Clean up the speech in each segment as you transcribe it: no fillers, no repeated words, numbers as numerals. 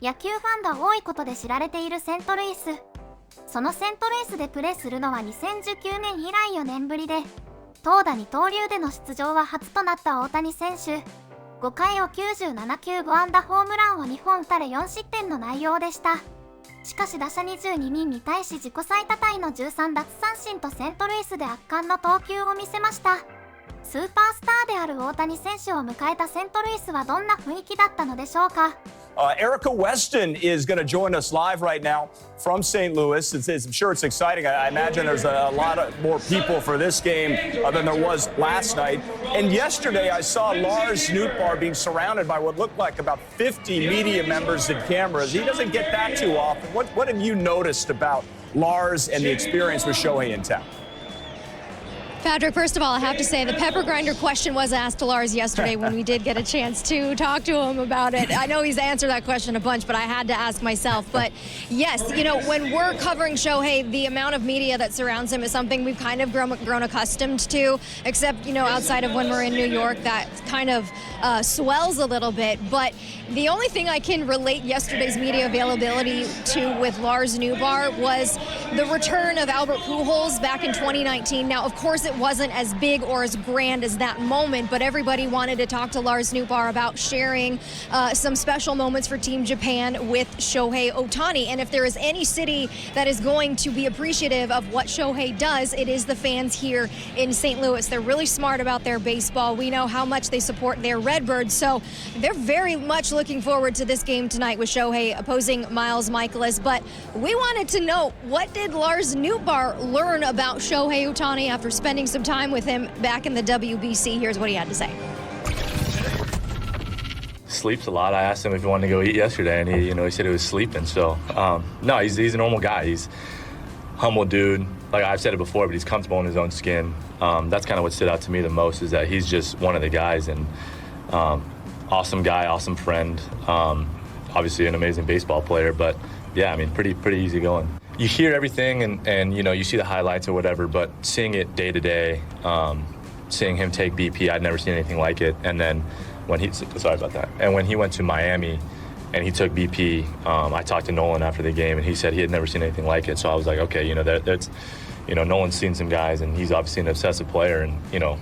野球ファンが多いことで知られているセントルイス。そのセントルイスでプレーするのは2019年以来4年ぶりで、投打二刀流での出場は初となった大谷選手。5回を97球5安打ホームランを2本打たれ4失点の内容でした。しかし打者22人に対し自己最多タイの13奪三振とセントルイスで圧巻の投球を見せました。スーパースターである大谷選手を迎えたセントルイスはどんな雰囲気だったのでしょうか。Erica Weston is going to join us live right now from St. Louis. I'm sure it's exciting. I imagine there's a lot more people for this game than there was last night. And yesterday I saw Lars Nootbaar being surrounded by what looked like about 50 media members and cameras. He doesn't get that too often. What have you noticed about Lars and the experience with Shohei in town? Patrick, first of all, I have to say the pepper grinder question was asked to Lars yesterday when we did get a chance to talk to him about it. I know he's answered that question a bunch, but I had to ask myself. But yes, when we're covering Shohei, the amount of media that surrounds him is something we've kind of grown accustomed to, except, outside of when we're in New York, that kind of swells a little bit. But the only thing I can relate yesterday's media availability to with Lars Nootbaar was the return of Albert Pujols back in 2019. Now, of course, it wasn't as big or as grand as that moment, but everybody wanted to talk to Lars Nootbaar about sharing some special moments for Team Japan with Shohei Ohtani. And if there is any city that is going to be appreciative of what Shohei does, it is the fans here in St. Louis. They're really smart about their baseball. We know how much they support their Redbirds, so they're very much looking forward to this game tonight with Shohei opposing Miles Michaelis. But we wanted to know, what did Lars Nootbaar learn about Shohei Ohtani after spending some time with him back in the WBC? Here's what he had to say. Sleeps a lot. I asked him if he wanted to go eat yesterday, and he said he was sleeping. So no, he's a normal guy. He's a humble dude. Like I've said it before, but he's comfortable in his own skin. That's kind of what stood out to me the most, is that he's just one of the guys, and awesome guy, awesome friend. Obviously an amazing baseball player, but yeah, I mean, pretty easy going. You hear everything and you see the highlights or whatever, but seeing it day to day, seeing him take BP, I'd never seen anything like it. And then when he went to Miami and he took BP, I talked to Nolan after the game, and he said he had never seen anything like it. So I was like, okay, that's Nolan's seen some guys, and he's obviously an obsessive player, and a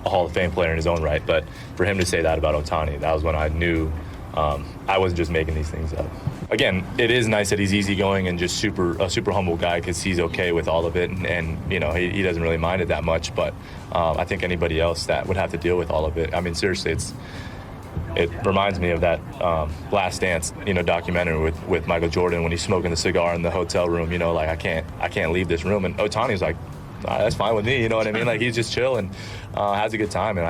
Hall of Fame player in his own right. But for him to say that about Ohtani, that was when I knew I wasn't just making these things up. Again, it is nice that he's easygoing and just a super humble guy, because he's okay with all of it, and he doesn't really mind it that much. But I think anybody else that would have to deal with all of it, I mean, seriously, it reminds me of that Last Dance, documentary with Michael Jordan when he's smoking the cigar in the hotel room. Like I can't leave this room, and Ohtani's like, that's fine with me. You know what I mean? Like he's just chill and has a good time. All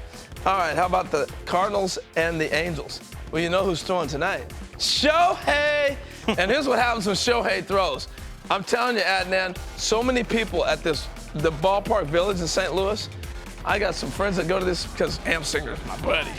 right, how about the Cardinals and the Angels? Well, you know who's throwing tonight? Shohei! And here's what happens when Shohei throws. I'm telling you, Adnan, so many people at the ballpark village in St. Louis. I got some friends that go to this because Hamsinger's my buddy,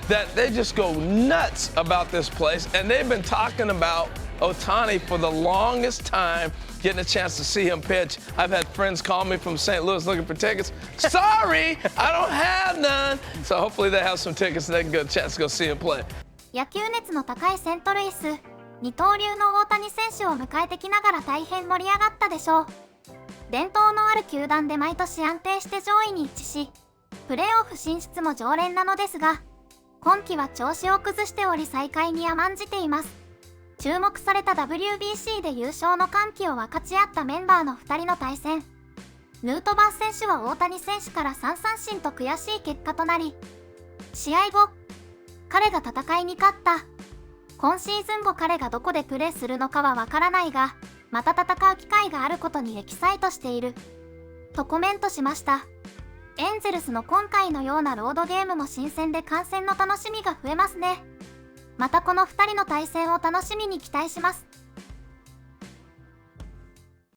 that they just go nuts about this place. And they've been talking about Ohtani for the longest time, getting a chance to see him pitch. I've had friends call me from St. Louis looking for tickets. Sorry, I don't have none. So hopefully they have some tickets and they can get a chance to go see him play. 野球熱の高いセントルイス、二刀流の大谷選手を迎え敵ながら大変盛り上がったでしょう。伝統のある球団で毎年安定して上位に位置し、プレーオフ進出も常連なのですが、今季は調子を崩しており最下位に甘んじています。注目された WBC で優勝の歓喜を分かち合ったメンバーの2人の対戦。ヌートバー選手は大谷選手から3三振と悔しい結果となり、試合後、彼が戦いに勝った。今シーズン後彼がどこでプレーするのかはわからないが、また戦う機会があることにエキサイトしている。とコメントしました。エンゼルスの今回のようなロードゲームも新鮮で観戦の楽しみが増えますね。またこの2人の対戦を楽しみに期待します。